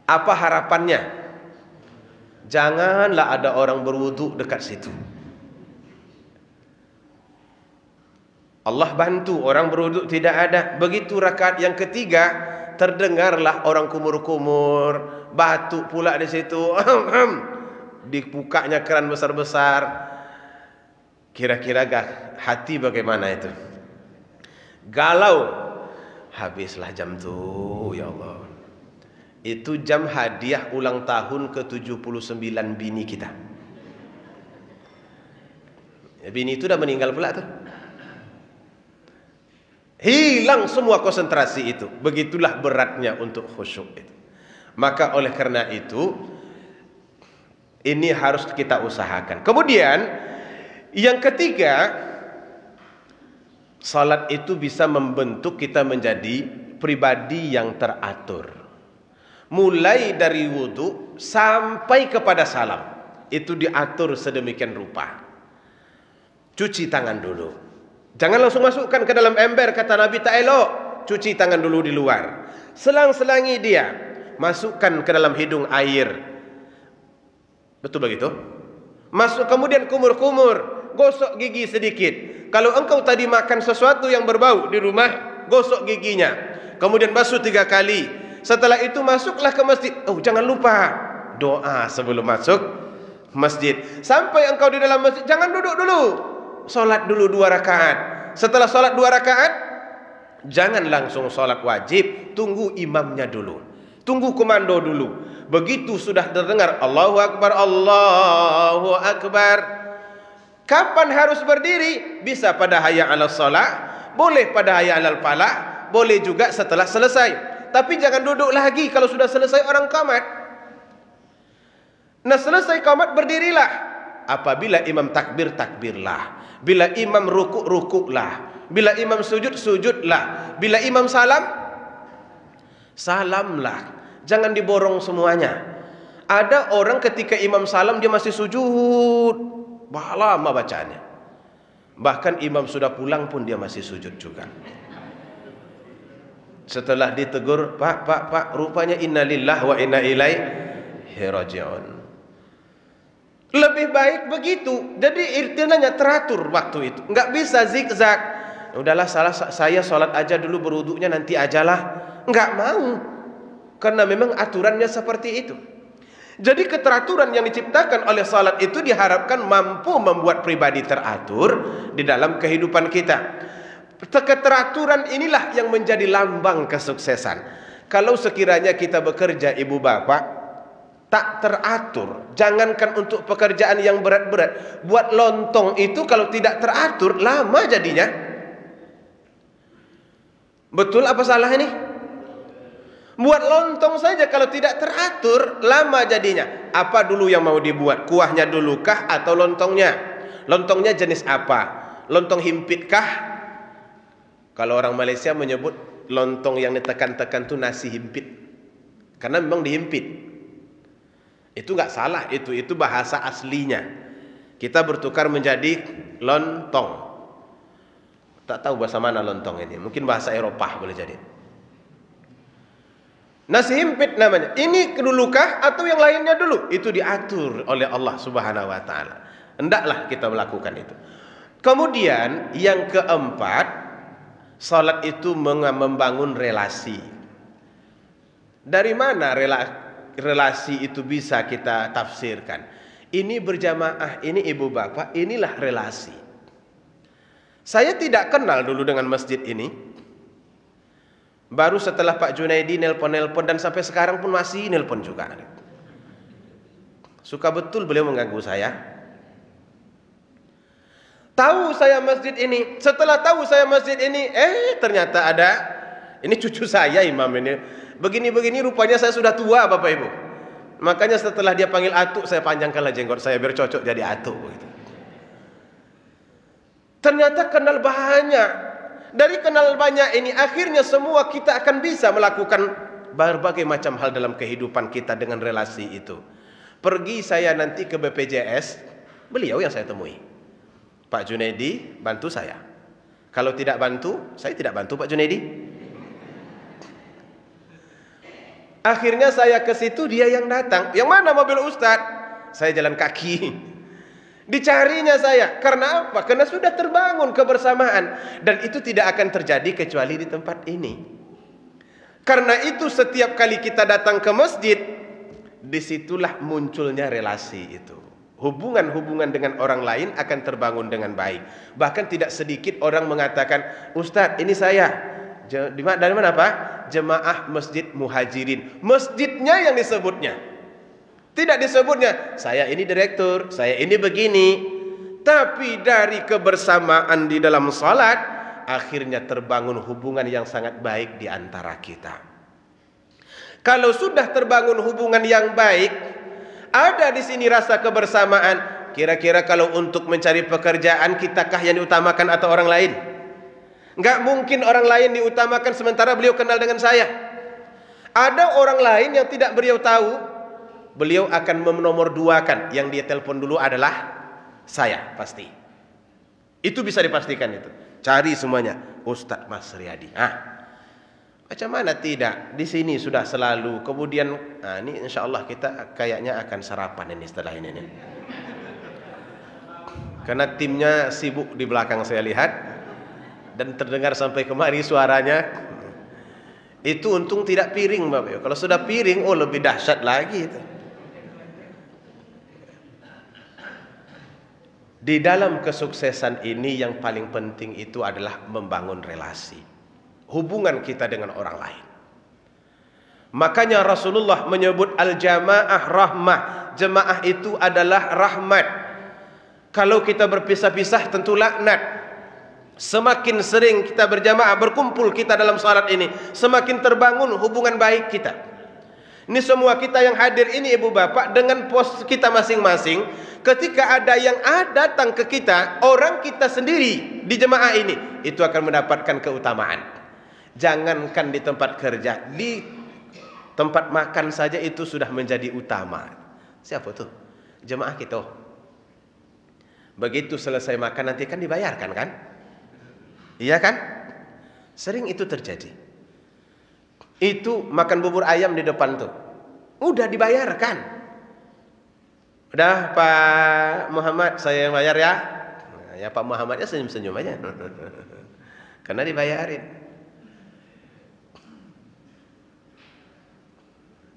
Apa harapannya? Janganlah ada orang berwudhu dekat situ. Allah bantu orang berwudhu tidak ada. Begitu rakaat yang ketiga, terdengarlah orang kumur-kumur, batuk pula di situ. Dibukanya keran besar-besar. Kira-kira hati bagaimana itu? Galau. Habislah jam tuh, ya Allah. Itu jam hadiah ulang tahun ke-79 bini kita. Bini itu udah meninggal pula tuh. Hilang semua konsentrasi itu. Begitulah beratnya untuk khusyuk itu. Maka oleh karena itu, ini harus kita usahakan. Kemudian yang ketiga, salat itu bisa membentuk kita menjadi pribadi yang teratur. Mulai dari wudu sampai kepada salam, itu diatur sedemikian rupa. Cuci tangan dulu, jangan langsung masukkan ke dalam ember, kata Nabi, tak elok. Cuci tangan dulu di luar, selang-selangi dia, masukkan ke dalam hidung air. Betul begitu? Masuk kemudian kumur-kumur, gosok gigi sedikit. Kalau engkau tadi makan sesuatu yang berbau di rumah, gosok giginya. Kemudian basuh 3 kali. Setelah itu masuklah ke masjid. Oh, jangan lupa doa sebelum masuk masjid. Sampai engkau di dalam masjid, jangan duduk dulu. Salat dulu 2 rakaat. Setelah salat 2 rakaat, jangan langsung salat wajib, tunggu imamnya dulu. Tunggu komando dulu. Begitu sudah terdengar Allahu Akbar, Allahu Akbar. Kapan harus berdiri? Bisa pada hayya 'alas shalah, boleh pada hayya 'alal falah, boleh juga setelah selesai. Tapi jangan duduk lagi kalau sudah selesai orang qamat. Nah, selesai qamat berdirilah. Apabila imam takbir, takbirlah. Bila imam rukuk, rukuklah. Bila imam sujud, sujudlah. Bila imam salam, salamlah. Jangan diborong semuanya. Ada orang ketika imam salam dia masih sujud, lama bacaannya. Bahkan imam sudah pulang pun dia masih sujud juga. Setelah ditegur, Pak, rupanya inna lillahi wa inna ilaihi raji'un. Lebih baik begitu. Jadi irtinanya teratur waktu itu. Enggak bisa zigzag. Udahlah, saya sholat aja dulu, berwuduknya nanti ajalah. Enggak mau. Karena memang aturannya seperti itu. Jadi keteraturan yang diciptakan oleh salat itu diharapkan mampu membuat pribadi teratur di dalam kehidupan kita. Keteraturan inilah yang menjadi lambang kesuksesan. Kalau sekiranya kita bekerja, ibu bapak, tak teratur, jangankan untuk pekerjaan yang berat-berat, buat lontong itu kalau tidak teratur, lama jadinya. Betul apa salah ini? Buat lontong saja kalau tidak teratur, lama jadinya. Apa dulu yang mau dibuat? Kuahnya dulu kah atau lontongnya? Lontongnya jenis apa? Lontong himpit kah? Kalau orang Malaysia menyebut lontong yang ditekan-tekan itu nasi himpit. Karena memang dihimpit. Itu nggak salah, itu bahasa aslinya. Kita bertukar menjadi lontong. Tak tahu bahasa mana lontong ini. Mungkin bahasa Eropah boleh jadi. Nasi himpit namanya. Ini kedulukah atau yang lainnya dulu? Itu diatur oleh Allah Subhanahu wa taala. Hendaklah kita melakukan itu. Kemudian yang keempat, salat itu membangun relasi. Dari mana relasi itu bisa kita tafsirkan? Ini berjamaah, ini ibu bapak, inilah relasi. Saya tidak kenal dulu dengan masjid ini. Baru setelah Pak Junaidi nelpon dan sampai sekarang pun masih nelpon juga. Suka betul beliau mengganggu saya. Tahu saya masjid ini. Setelah tahu saya masjid ini, ternyata ada, ini cucu saya imam ini. Begini-begini rupanya saya sudah tua Bapak Ibu. Makanya setelah dia panggil atuk, saya panjangkanlah jenggot saya biar cocok jadi atuk. Ternyata kenal banyak. Dari kenal banyak ini akhirnya semua kita akan bisa melakukan berbagai macam hal dalam kehidupan kita dengan relasi itu. Pergi saya nanti ke BPJS, beliau yang saya temui. Pak Junaidi bantu saya. Kalau tidak bantu, saya tidak bantu Pak Junaidi. Akhirnya saya ke situ, dia yang datang. Yang mana mobil Ustadz? Saya jalan kaki. Dicarinya saya. Karena apa? Karena sudah terbangun kebersamaan. Dan itu tidak akan terjadi kecuali di tempat ini. Karena itu setiap kali kita datang ke masjid, disitulah munculnya relasi itu. Hubungan-hubungan dengan orang lain akan terbangun dengan baik. Bahkan tidak sedikit orang mengatakan, Ustadz ini saya. Dari mana Pak? Jemaah Masjid Muhajirin. Masjidnya yang disebutnya. Tidak disebutnya, saya ini direktur, saya ini begini. Tapi dari kebersamaan di dalam salat, akhirnya terbangun hubungan yang sangat baik di antara kita. Kalau sudah terbangun hubungan yang baik, ada di sini rasa kebersamaan. Kira-kira kalau untuk mencari pekerjaan, kitakah yang diutamakan atau orang lain? Enggak mungkin orang lain diutamakan sementara beliau kenal dengan saya. Ada orang lain yang tidak beliau tahu, beliau akan menomorduakan. Yang dia telepon dulu adalah saya, pasti. Itu bisa dipastikan itu. Cari semuanya, Ustadz Mas Riyadi. Macam mana tidak? Di sini sudah selalu. Kemudian, ini insya Allah kita kayaknya akan sarapan ini setelah ini. Karena timnya sibuk di belakang saya lihat, dan terdengar sampai kemari suaranya. Itu untung tidak piring, Bapak. Kalau sudah piring, oh lebih dahsyat lagi itu. Di dalam kesuksesan ini yang paling penting itu adalah membangun relasi, hubungan kita dengan orang lain. Makanya Rasulullah menyebut al-jamaah rahmah. Jemaah itu adalah rahmat. Kalau kita berpisah-pisah tentu laknat. Semakin sering kita berjamaah, berkumpul kita dalam salat ini, semakin terbangun hubungan baik kita. Ini semua kita yang hadir ini, ibu bapak, dengan pos kita masing-masing. Ketika ada yang datang ke kita, orang kita sendiri di jemaah ini, itu akan mendapatkan keutamaan. Jangankan di tempat kerja, di tempat makan saja itu sudah menjadi utama. Siapa tuh? Jemaah kita. Begitu selesai makan nanti kan dibayarkan kan? Iya kan? Sering itu terjadi. Itu makan bubur ayam di depan tuh, udah dibayarkan. Udah Pak Muhammad saya yang bayar ya. Ya Pak Muhammadnya senyum-senyum aja. Karena dibayarin.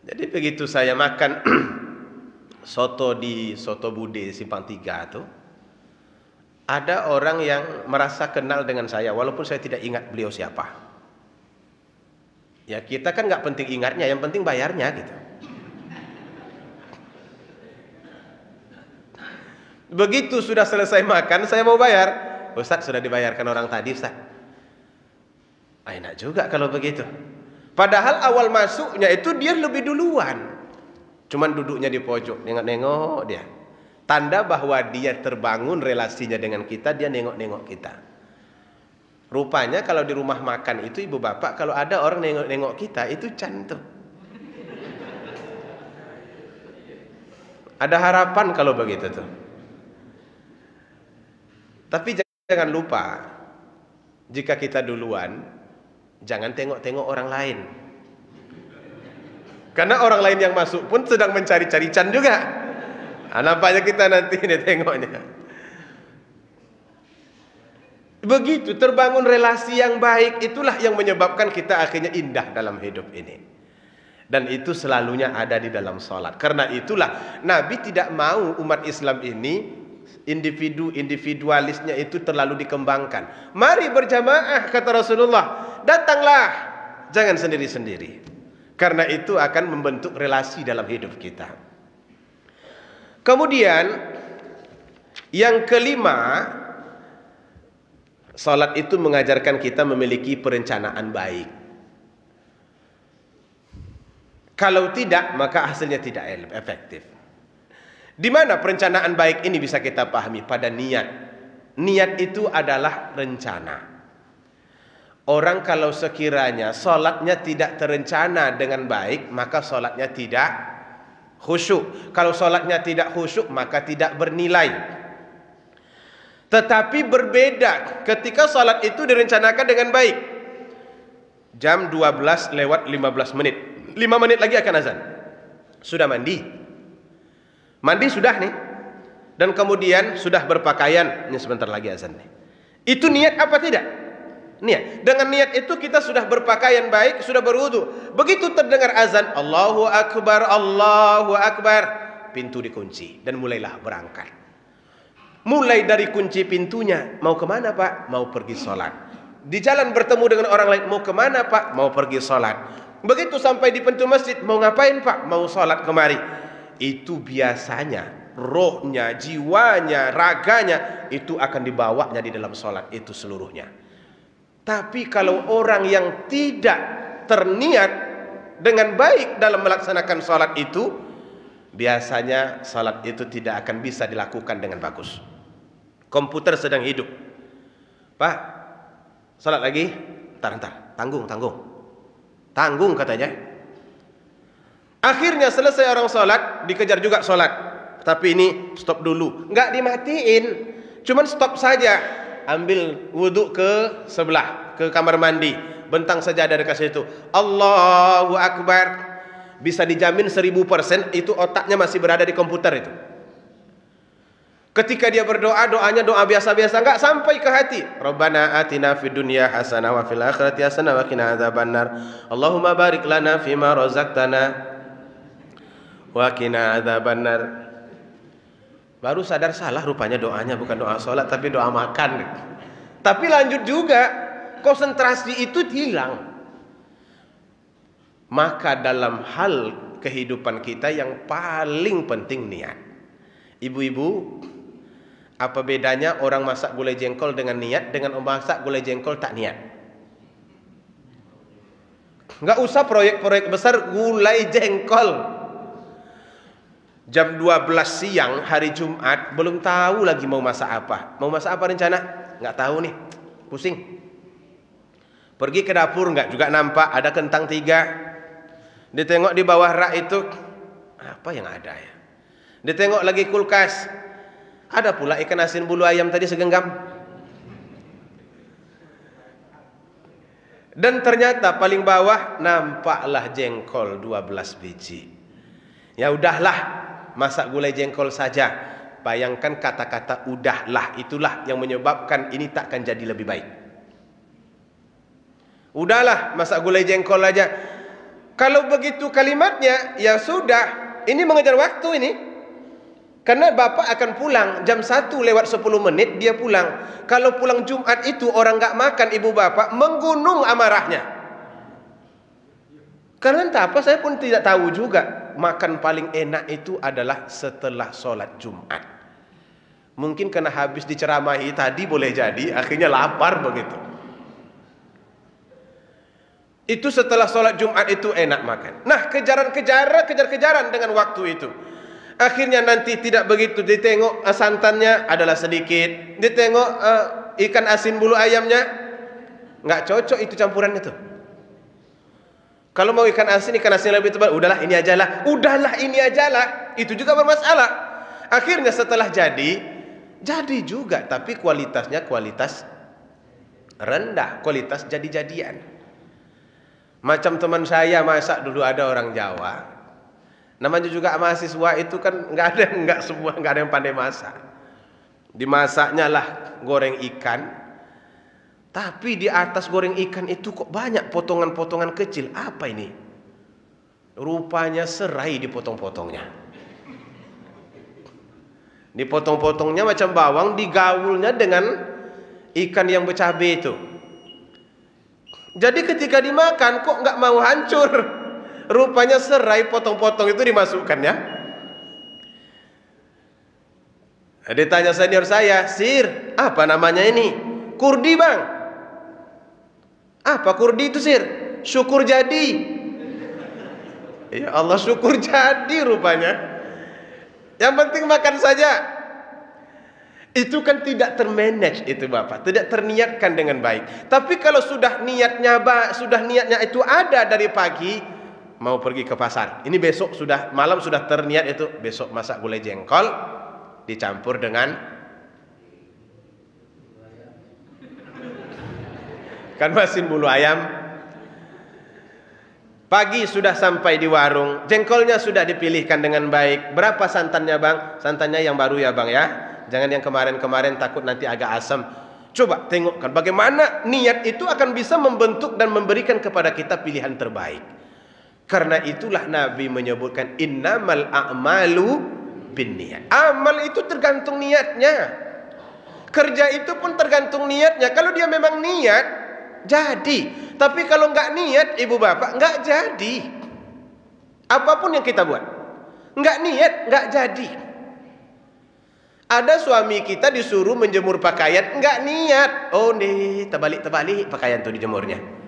Jadi begitu saya makan soto di Soto Bude Simpang 3 tuh, ada orang yang merasa kenal dengan saya walaupun saya tidak ingat beliau siapa. Ya kita kan nggak penting ingatnya, yang penting bayarnya gitu. Begitu sudah selesai makan, saya mau bayar. Ustaz, sudah dibayarkan orang tadi, Ustaz. Enak juga kalau begitu. Padahal awal masuknya itu dia lebih duluan. Cuman duduknya di pojok, nengok-nengok dia. Tanda bahwa dia terbangun relasinya dengan kita, dia nengok-nengok kita. Rupanya kalau di rumah makan itu ibu bapak, kalau ada orang nengok-nengok kita, itu cantik. Ada harapan kalau begitu tuh. Tapi jangan lupa, jika kita duluan, jangan tengok-tengok orang lain. Karena orang lain yang masuk pun sedang mencari-cari can juga. Nampaknya kita nanti ini tengoknya. Begitu terbangun relasi yang baik, itulah yang menyebabkan kita akhirnya indah dalam hidup ini. Dan itu selalunya ada di dalam sholat. Karena itulah Nabi tidak mau umat Islam ini individualisnya itu terlalu dikembangkan. Mari berjamaah, kata Rasulullah. Datanglah, jangan sendiri-sendiri. Karena itu akan membentuk relasi dalam hidup kita. Kemudian yang kelima, salat itu mengajarkan kita memiliki perencanaan baik. Kalau tidak, maka hasilnya tidak efektif. Di mana perencanaan baik ini bisa kita pahami? Pada niat. Niat itu adalah rencana. Orang kalau sekiranya salatnya tidak terencana dengan baik, maka salatnya tidak khusyuk. Kalau salatnya tidak khusyuk, maka tidak bernilai. Tetapi berbeda ketika salat itu direncanakan dengan baik. Jam 12 lewat 15 menit. 5 menit lagi akan azan. Sudah mandi. Mandi sudah nih. Dan kemudian sudah berpakaian. Ini sebentar lagi azan nih. Itu niat apa tidak? Niat. Dengan niat itu kita sudah berpakaian baik, sudah berwudu. Begitu terdengar azan, Allahu Akbar, Allahu Akbar, pintu dikunci dan mulailah berangkat. Mulai dari kunci pintunya, mau kemana Pak? Mau pergi sholat. Di jalan bertemu dengan orang lain, mau kemana Pak? Mau pergi sholat. Begitu sampai di pintu masjid, mau ngapain Pak? Mau sholat kemari. Itu biasanya rohnya, jiwanya, raganya itu akan dibawanya di dalam sholat itu seluruhnya. Tapi kalau orang yang tidak terniat dengan baik dalam melaksanakan sholat itu, biasanya sholat itu tidak akan bisa dilakukan dengan bagus. Komputer sedang hidup, Pak, sholat lagi? Ntar, tanggung katanya. Akhirnya selesai orang sholat, dikejar juga sholat. Tapi ini stop dulu, nggak dimatiin, cuman stop saja. Ambil wudhu ke sebelah, ke kamar mandi, bentang sajadah dekat situ, Allahu Akbar. Bisa dijamin 1000% itu otaknya masih berada di komputer itu. Ketika dia berdoa, doanya doa biasa-biasa, enggak sampai ke hati. Rabbana atina fid dunya hasanah wa fil akhirati hasanah wa qina adzabannar. Allahumma barik lana fima razaqtana wa qina adzabannar. Baru sadar salah rupanya doanya bukan doa salat tapi doa makan. Tapi lanjut juga, konsentrasi itu hilang. Maka dalam hal kehidupan kita yang paling penting niat. Ibu-ibu, apa bedanya orang masak gulai jengkol dengan niat dengan orang masak gulai jengkol tak niat? Enggak usah proyek-proyek besar gulai jengkol. Jam 12 siang hari Jumat belum tahu lagi mau masak apa. Mau masak apa rencana? Enggak tahu nih. Pusing. Pergi ke dapur enggak juga nampak ada kentang 3. Ditengok di bawah rak itu apa yang ada ya? Ditengok lagi kulkas. Ada pula ikan asin bulu ayam tadi segenggam. Dan ternyata paling bawah nampaklah jengkol 12 biji. Ya udahlah, masak gulai jengkol saja. Bayangkan kata-kata udahlah, itulah yang menyebabkan ini takkan jadi lebih baik. Udahlah, masak gulai jengkol aja. Kalau begitu kalimatnya, ya sudah, ini mengejar waktu ini. Karena bapak akan pulang jam 1 lewat 10 menit dia pulang. Kalau pulang Jumat itu orang gak makan ibu bapak, menggunung amarahnya. Karena entah apa saya pun tidak tahu juga. Makan paling enak itu adalah setelah sholat Jumat. Mungkin karena habis diceramahi tadi boleh jadi akhirnya lapar begitu. Itu setelah sholat Jumat itu enak makan. Nah kejar-kejaran dengan waktu itu. Akhirnya nanti tidak begitu, ditengok santannya adalah sedikit, ditengok ikan asin bulu ayamnya nggak cocok itu campuran itu. Kalau mau ikan asin lebih tebal, udahlah ini ajalah, itu juga bermasalah. Akhirnya setelah jadi juga, tapi kualitasnya kualitas rendah, kualitas jadi-jadian. Macam teman saya masak dulu, ada orang Jawa. Namanya juga mahasiswa itu kan nggak ada yang pandai masak. Dimasaknya lah goreng ikan, tapi di atas goreng ikan itu kok banyak potongan-potongan kecil. Apa ini? Rupanya serai dipotong-potongnya. Dipotong-potongnya macam bawang, digaulnya dengan ikan yang bercabai itu. Jadi ketika dimakan kok nggak mau hancur. Rupanya serai potong-potong itu dimasukkannya. Ditanya senior saya, Sir, apa namanya ini? Kurdi bang. Apa kurdi itu Sir? Syukur jadi. Ya Allah, syukur jadi rupanya. Yang penting makan saja. Itu kan tidak termanage itu Bapak, tidak terniatkan dengan baik. Tapi kalau sudah niatnya itu ada dari pagi, mau pergi ke pasar. Ini besok malam sudah terniat itu, besok masak gulai jengkol dicampur dengan kan asin bulu ayam. Pagi sudah sampai di warung, jengkolnya sudah dipilihkan dengan baik. Berapa santannya bang? Santannya yang baru ya bang ya, jangan yang kemarin-kemarin, takut nanti agak asam. Coba tengokkan bagaimana niat itu akan bisa membentuk dan memberikan kepada kita pilihan terbaik. Karena itulah Nabi menyebutkan innamal a'malu binniyat. Amal itu tergantung niatnya. Kerja itu pun tergantung niatnya. Kalau dia memang niat, jadi. Tapi kalau enggak niat, ibu bapak, enggak jadi. Apapun yang kita buat, enggak niat, enggak jadi. Ada suami kita disuruh menjemur pakaian, enggak niat. Oh nih, terbalik pakaian itu dijemurnya.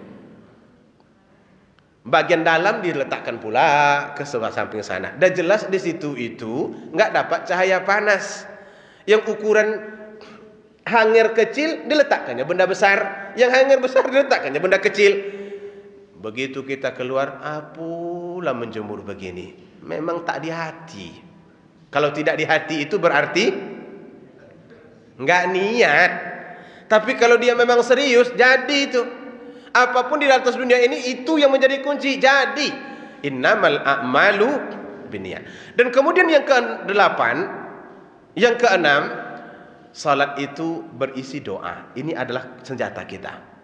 Bagian dalam diletakkan pula ke sebelah samping sana. Dan jelas di situ itu nggak dapat cahaya panas. Yang ukuran hanger kecil diletakkannya benda besar, yang hanger besar diletakkannya benda kecil. Begitu kita keluar, apalah menjemur begini. Memang tak di hati. Kalau tidak di hati itu berarti nggak niat. Tapi kalau dia memang serius, jadi itu. Apapun di atas dunia ini itu yang menjadi kunci. Jadi innamal a'malu binniyat. Dan kemudian yang ke-8, Yang keenam, salat itu berisi doa. Ini adalah senjata kita.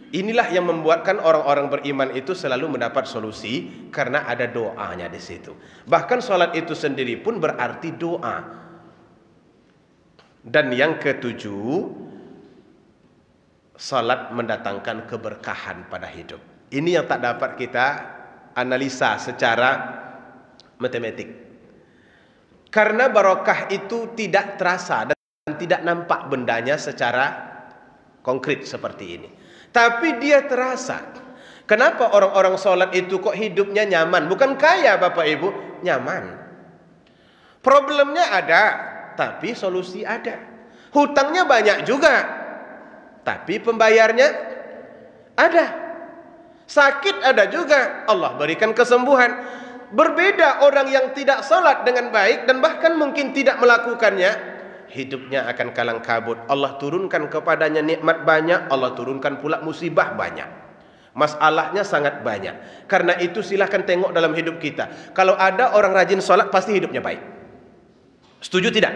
Inilah yang membuatkan orang-orang beriman itu selalu mendapat solusi karena ada doanya di situ. Bahkan salat itu sendiri pun berarti doa. Dan yang ketujuh, salat mendatangkan keberkahan pada hidup. Ini yang tak dapat kita analisa secara matematik. Karena barokah itu tidak terasa dan tidak nampak bendanya secara konkret seperti ini. Tapi dia terasa. Kenapa orang-orang sholat itu kok hidupnya nyaman? Bukan kaya Bapak Ibu, nyaman. Problemnya ada, tapi solusi ada. Hutangnya banyak juga, tapi pembayarnya ada. Sakit ada juga, Allah berikan kesembuhan. Berbeda orang yang tidak salat dengan baik dan bahkan mungkin tidak melakukannya, hidupnya akan kalang kabut. Allah turunkan kepadanya nikmat banyak, Allah turunkan pula musibah banyak. Masalahnya sangat banyak. Karena itu silahkan tengok dalam hidup kita. Kalau ada orang rajin salat, pasti hidupnya baik. Setuju tidak?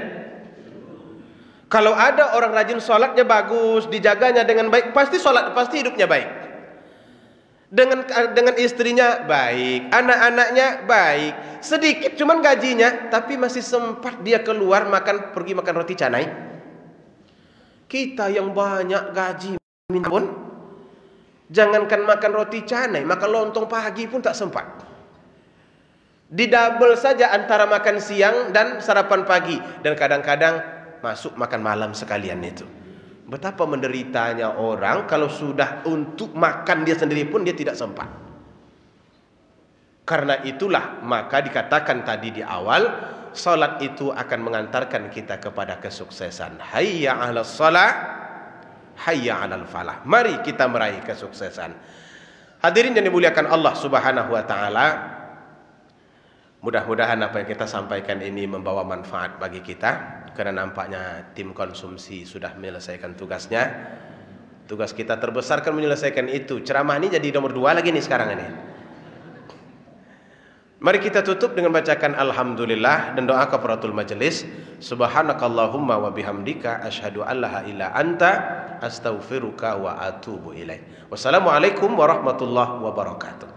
Kalau ada orang rajin salatnya bagus, dijaganya dengan baik, pasti hidupnya baik. Dengan istrinya baik, anak-anaknya baik, sedikit cuman gajinya, tapi masih sempat dia keluar pergi makan roti canai. Kita yang banyak gaji pun, jangankan makan roti canai, makan lontong pagi pun tak sempat. Didouble saja antara makan siang dan sarapan pagi, dan kadang-kadang masuk makan malam sekalian itu. Betapa menderitanya orang kalau sudah untuk makan dia sendiri pun dia tidak sempat. Karena itulah maka dikatakan tadi di awal, salat itu akan mengantarkan kita kepada kesuksesan. Hayya 'alas shalah, hayya 'alal falah. Mari kita meraih kesuksesan. Hadirin yang dimuliakan Allah Subhanahu wa taala, mudah-mudahan apa yang kita sampaikan ini membawa manfaat bagi kita. Karena nampaknya tim konsumsi sudah menyelesaikan tugasnya. Tugas kita terbesar kan menyelesaikan itu. Ceramah ini jadi nomor 2 lagi nih sekarang ini. Mari kita tutup dengan bacakan alhamdulillah dan doa kafaratul majelis. Subhanakallahumma wa bihamdika asyhadu an la ilaha illa anta astaghfiruka wa atubu ilaik. Wassalamualaikum warahmatullahi wabarakatuh.